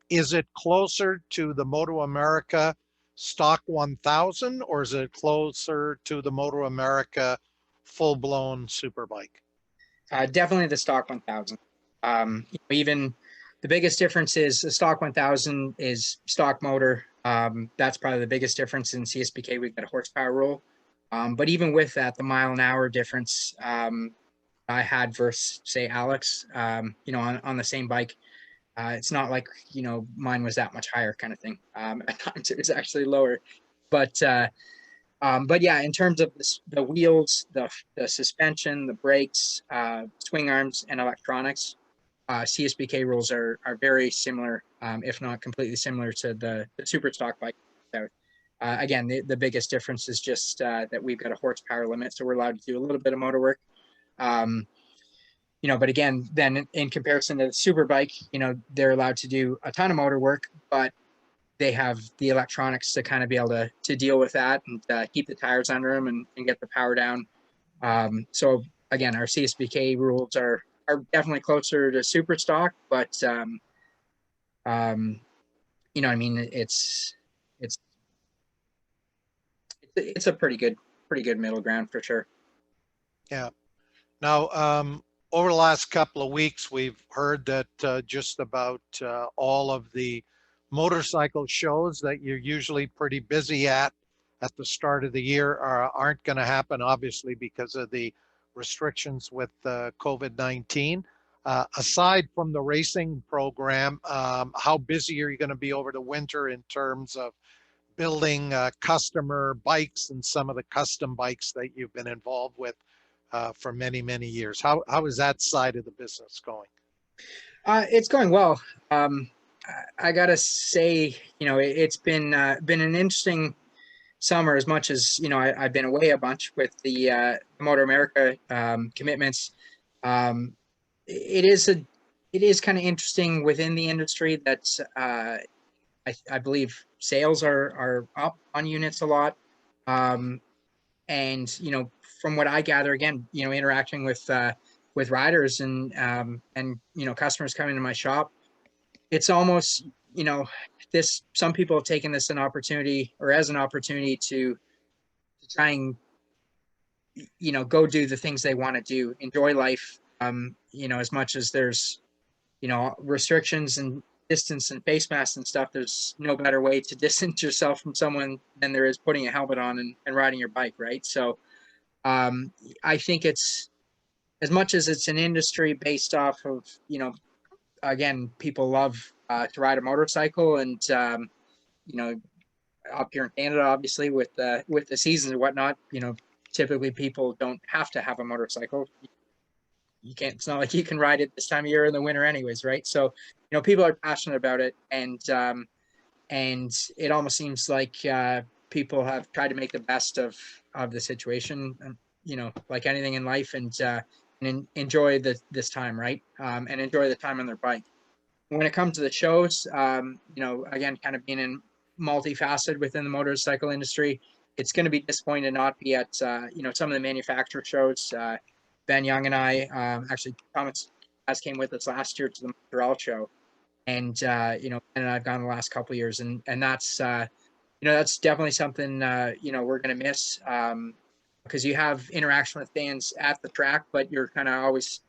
is it closer to the Moto America Stock 1000, or is it closer to the Moto America full-blown super bike? Definitely the Stock 1000. Even the biggest difference is the Stock 1000 is stock motor. That's probably the biggest difference in CSBK. We've got a horsepower rule. But even with that, the mile an hour difference I had versus, say, Alex, on the same bike, it's not like, mine was that much higher kind of thing. At times it was actually lower. But yeah, in terms of the wheels, the suspension, the brakes, swing arms, and electronics, CSBK rules are very similar, if not completely similar to the super stock bike. So, again, the biggest difference is just that we've got a horsepower limit, so we're allowed to do a little bit of motor work. But again, then in comparison to the super bike, they're allowed to do a ton of motor work, but they have the electronics to kind of be able to deal with that and keep the tires under them and get the power down. So again, our CSBK rules are definitely closer to super stock, but it's a pretty good middle ground for sure. Yeah. Now, over the last couple of weeks, we've heard that just about all of the motorcycle shows that you're usually pretty busy at the start of the year aren't going to happen, obviously, because of the restrictions with COVID-19. Aside from the racing program, how busy are you going to be over the winter in terms of building customer bikes and some of the custom bikes that you've been involved with for many, many years? How is that side of the business going? It's going well. I gotta say, it's been an interesting summer, as much as I've been away a bunch with the Motor America commitments. It is kind of interesting within the industry that I believe sales are up on units a lot, and from what I gather, again, interacting with riders and customers coming to my shop, it's almost, some people have taken this as an opportunity to try and, go do the things they want to do, enjoy life, as much as there's, restrictions and distance and face masks and stuff. There's no better way to distance yourself from someone than there is putting a helmet on and riding your bike, right? So I think it's, as much as it's an industry based off of, again, people love to ride a motorcycle, and up here in Canada, obviously with the seasons and whatnot, typically people don't have to have a motorcycle. You can't. It's not like you can ride it this time of year in the winter, anyways, right? So, people are passionate about it, and it almost seems like people have tried to make the best of the situation. And like anything in life, and enjoy this time, right? And enjoy the time on their bike. When it comes to the shows, again, kind of being in multifaceted within the motorcycle industry, it's going to be disappointing to not be at, some of the manufacturer shows. Ben Young and I, actually, Thomas as came with us last year to the Montreal show. And, Ben and I've gone the last couple of years, and that's, that's definitely something, we're going to miss, because you have interaction with fans at the track, but you're kind of always,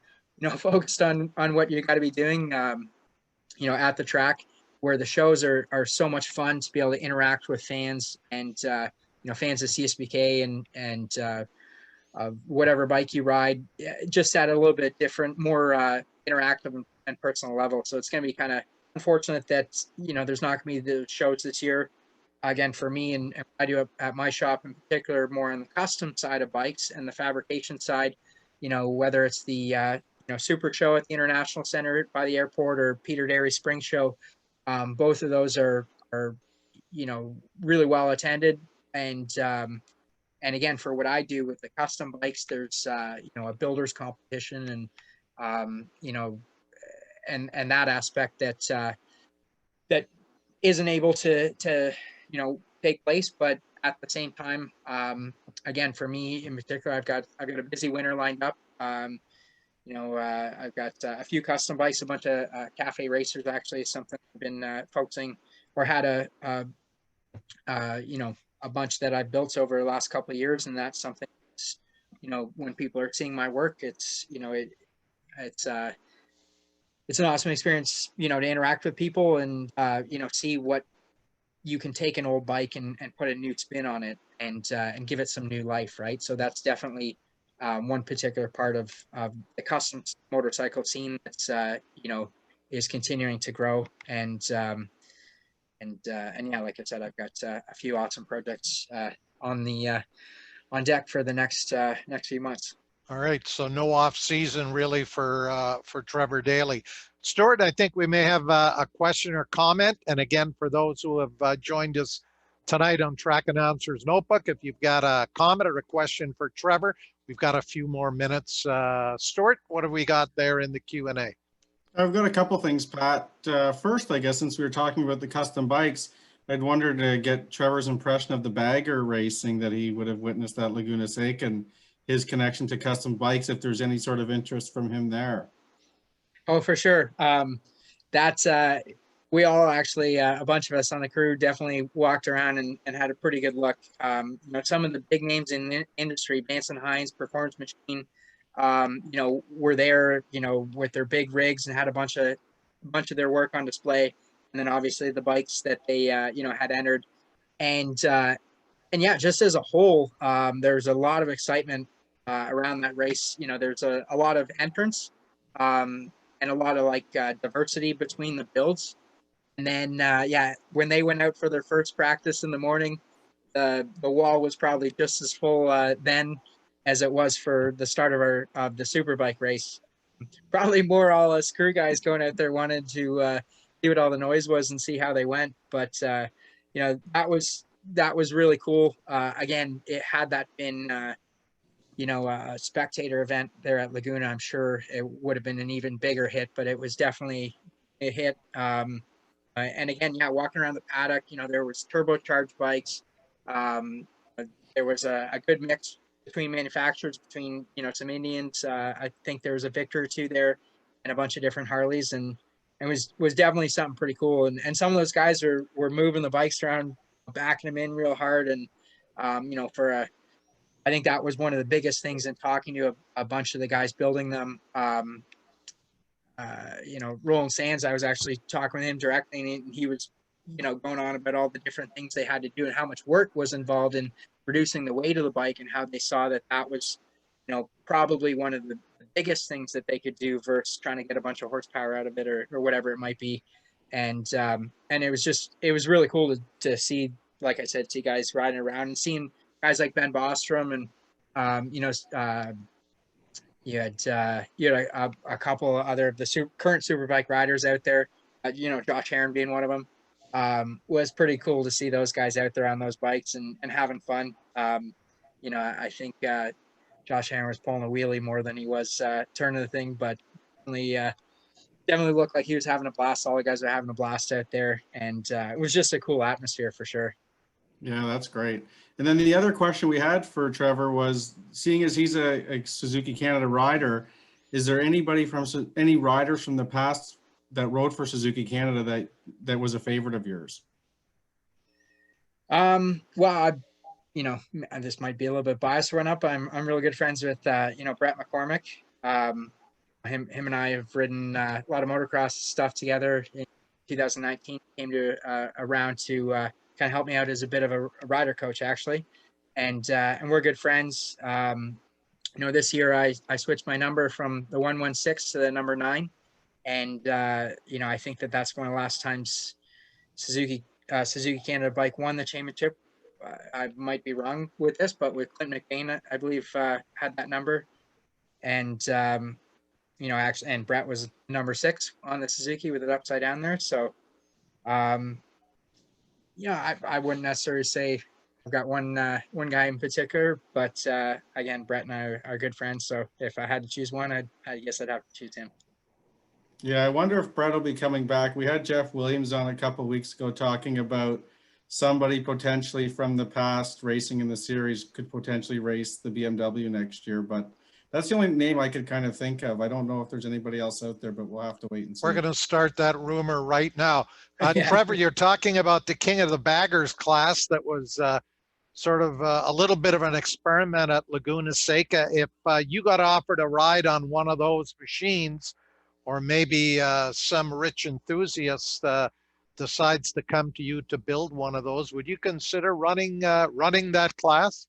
focused on what you got to be doing, at the track, where the shows are so much fun to be able to interact with fans and, fans of CSBK and whatever bike you ride, just at a little bit different, more interactive and personal level. So it's going to be kind of unfortunate that, there's not going to be the shows this year. Again, for me and I do at my shop in particular, more on the custom side of bikes and the fabrication side, whether it's the, Super Show at the International Center by the airport or Peter Dairy Spring Show. Both of those are really well attended. And again, for what I do with the custom bikes, there's, a builder's competition and, and that aspect that isn't able to take place. But at the same time, again, for me in particular, I've got a busy winter lined up. I've got a few custom bikes, a bunch of cafe racers. Actually, is something I've been focusing, or had a bunch that I've built over the last couple of years, and that's something. When people are seeing my work, it's it's an awesome experience, to interact with people and see what you can take an old bike and put a new spin on it and give it some new life, right? So that's definitely one particular part of the custom motorcycle scene that's is continuing to grow. And yeah, like I said, I've got a few awesome projects on deck for the next few months. All right, so no off season really for Trevor Daley. Stuart, I think we may have a question or comment. And again, for those who have joined us tonight on Track Announcer's Notebook, if you've got a comment or a question for Trevor, we've got a few more minutes. Stuart, what have we got there in the Q&A? I've got a couple things, Pat. First, I guess since we were talking about the custom bikes, I'd wondered to get Trevor's impression of the bagger racing that he would have witnessed at Laguna Seca and his connection to custom bikes, if there's any sort of interest from him there. Oh, for sure. That's we all actually, a bunch of us on the crew definitely walked around and had a pretty good look. Some of the big names in the industry, Vance and Hines, Performance Machine, were there, with their big rigs and had a bunch of their work on display. And then obviously the bikes that they, had entered. And yeah, just as a whole, there's a lot of excitement around that race. There's a lot of entrants and a lot of diversity between the builds. And then, yeah, when they went out for their first practice in the morning, the wall was probably just as full then as it was for the start of the Superbike race. Probably more all us crew guys going out there wanted to see what all the noise was and see how they went. But that was really cool. Again, had that been a spectator event there at Laguna, I'm sure it would have been an even bigger hit. But it was definitely a hit. And again, yeah, walking around the paddock, there was turbocharged bikes. There was a good mix between manufacturers, between, some Indians. I think there was a Victor or two there and a bunch of different Harleys, and was definitely something pretty cool. And some of those guys were moving the bikes around, backing them in real hard. And, I think that was one of the biggest things in talking to a bunch of the guys building them. Roland Sands, I was actually talking with him directly, and he was, going on about all the different things they had to do and how much work was involved in reducing the weight of the bike, and how they saw that was, probably one of the biggest things that they could do versus trying to get a bunch of horsepower out of it or whatever it might be. And it was really cool to see, like I said, see guys riding around and seeing guys like Ben Bostrom and, you had a couple of other of the current Superbike riders out there, Josh Heron being one of them. Was pretty cool to see those guys out there on those bikes and having fun. I think Josh Hammer was pulling a wheelie more than he was turning the thing, but definitely looked like he was having a blast. All the guys were having a blast out there, and it was just a cool atmosphere for sure. Yeah, that's great. And then the other question we had for Trevor was, seeing as he's a Suzuki Canada rider, is there any riders from the past that rode for Suzuki Canada that was a favorite of yours? Well, this might be a little bit biased run up. I'm really good friends with Brett McCormick. Him and I have ridden a lot of motocross stuff together. In 2019, came to a round to kind of help me out as a bit of a rider coach, actually, and we're good friends. This year I switched my number from the 116 to the number 9, and I think that's one of the last times Suzuki Canada bike won the championship. I might be wrong with this, but with Clint McBain, I believe had that number, and actually, and Brett was number 6 on the Suzuki with it upside down there. So, I wouldn't necessarily say I've got one guy in particular, but again, Brett and I are good friends. So if I had to choose one, I guess I'd have to choose him. Yeah, I wonder if Brett will be coming back. We had Jeff Williams on a couple of weeks ago talking about somebody potentially from the past racing in the series could potentially race the BMW next year, but that's the only name I could kind of think of. I don't know if there's anybody else out there, but we'll have to wait and see. We're going to start that rumor right now. Yeah. Trevor, you're talking about the King of the Baggers class that was sort of a little bit of an experiment at Laguna Seca. If you got offered a ride on one of those machines, or maybe some rich enthusiast decides to come to you to build one of those, would you consider running that class?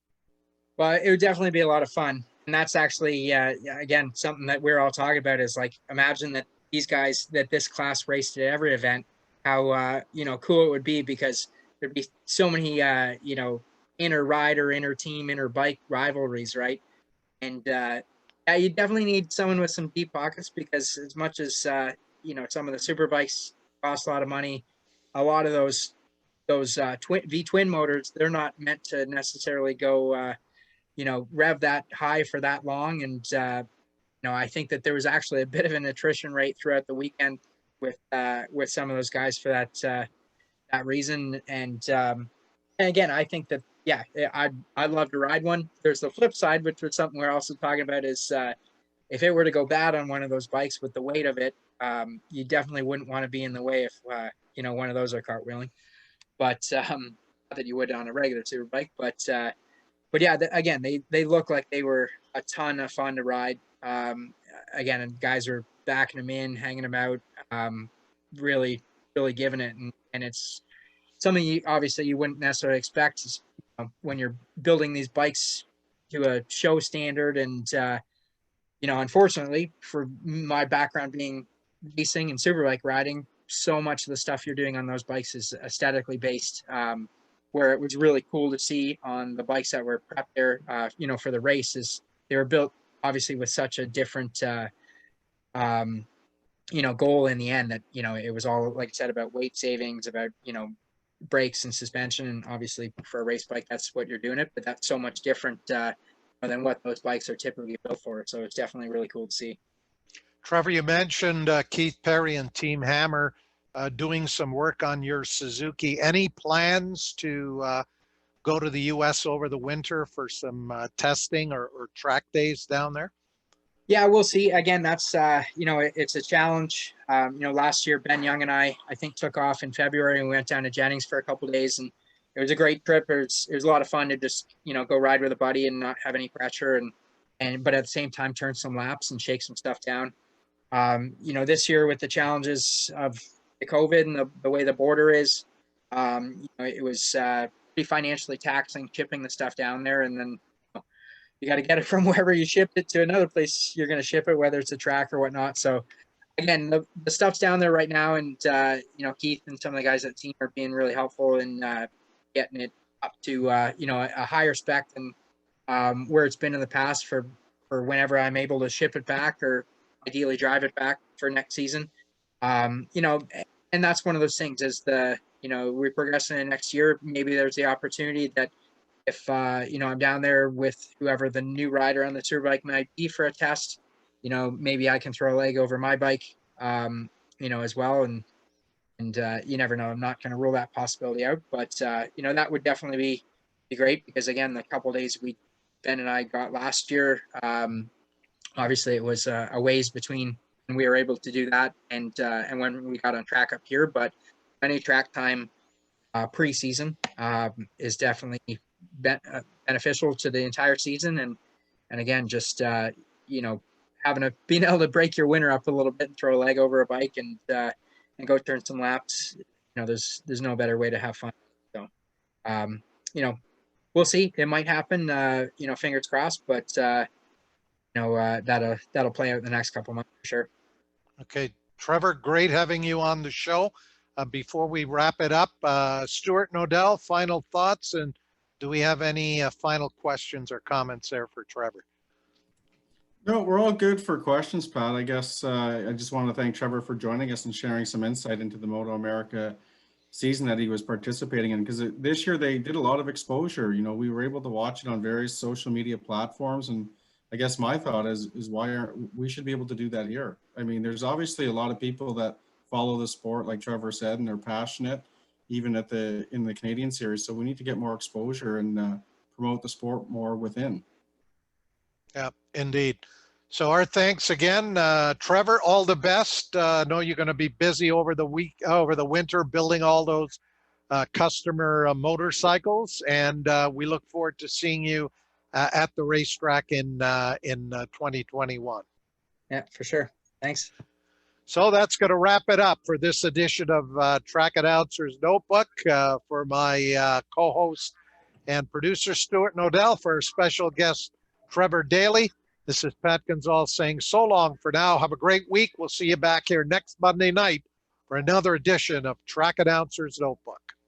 Well, it would definitely be a lot of fun. And that's actually, again, something that we're all talking about is like, imagine that these guys, that this class raced at every event, how, cool it would be, because there'd be so many, inner rider, inner team, inner bike rivalries, right? And you definitely need someone with some deep pockets, because as much as, some of the super bikes cost a lot of money, a lot of those twin motors, they're not meant to necessarily go, rev that high for that long. And, I think that there was actually a bit of an attrition rate throughout the weekend with some of those guys for that reason. And again, I think that, yeah, I'd love to ride one. There's the flip side, which was something we're also talking about, is if it were to go bad on one of those bikes with the weight of it, you definitely wouldn't want to be in the way if, one of those are cartwheeling. But not that you would on a regular super bike, but yeah, again, they look like they were a ton of fun to ride. Again, and guys are backing them in, hanging them out, really, really giving it. And it's something you wouldn't necessarily expect when you're building these bikes to a show standard. And, unfortunately, for my background being racing and superbike riding, so much of the stuff you're doing on those bikes is aesthetically based. Where it was really cool to see on the bikes that were prepped there, for the races, they were built obviously with such a different, goal in the end, that, it was all, like I said, about weight savings, about, brakes and suspension. And obviously for a race bike, that's what you're doing it, but that's so much different than what those bikes are typically built for. So it's definitely really cool to see. Trevor, you mentioned Keith Perry and Team Hammer doing some work on your Suzuki. Any plans to go to the U.S. over the winter for some testing or track days down there? Yeah, we'll see. Again, that's, it's a challenge. Last year, Ben Young and I think took off in February, and we went down to Jennings for a couple of days, and it was a great trip. It was a lot of fun to just, go ride with a buddy and not have any pressure, but at the same time, turn some laps and shake some stuff down. This year with the challenges of the COVID and the way the border is, it was pretty financially taxing shipping the stuff down there. And then you got to get it from wherever you shipped it to another place you're going to ship it, whether it's a track or whatnot. So again, the stuff's down there right now. And, Keith and some of the guys at the team are being really helpful in getting it up to, a higher spec than where it's been in the past for whenever I'm able to ship it back, or ideally drive it back for next season. And that's one of those things, as we progress in the next year, maybe there's the opportunity that if I'm down there with whoever the new rider on the tour bike might be for a test, maybe I can throw a leg over my bike, as well. And you never know. I'm not going to rule that possibility out, but that would definitely be great, because again, the couple of days Ben and I got last year, obviously it was a ways between when we were able to do that and when we got on track up here, but any track time preseason is definitely beneficial to the entire season. And again, just being able to break your winter up a little bit and throw a leg over a bike and go turn some laps. There's no better way to have fun. So we'll see. It might happen. Fingers crossed. But that'll play out in the next couple months for sure. Okay, Trevor, great having you on the show. Before we wrap it up, Stuart Nodell, final thoughts, and do we have any final questions or comments there for Trevor? No, we're all good for questions, Pat. I guess I just want to thank Trevor for joining us and sharing some insight into the Moto America season that he was participating in, because this year they did a lot of exposure. We were able to watch it on various social media platforms, and I guess my thought is why aren't we should be able to do that here? I mean, there's obviously a lot of people that follow the sport, like Trevor said, and they're passionate, even in the Canadian series. So we need to get more exposure and promote the sport more within. Yeah, indeed. So our thanks again, Trevor. All the best. I know you're going to be busy over the winter, building all those customer motorcycles, and we look forward to seeing you at the racetrack in 2021. Yeah, for sure. Thanks. So that's going to wrap it up for this edition of Track Announcer's Notebook. For my co-host and producer, Stuart Nodell, for our special guest, Trevor Daley. This is Pat Gonzalez saying so long for now. Have a great week. We'll see you back here next Monday night for another edition of Track Announcer's Notebook.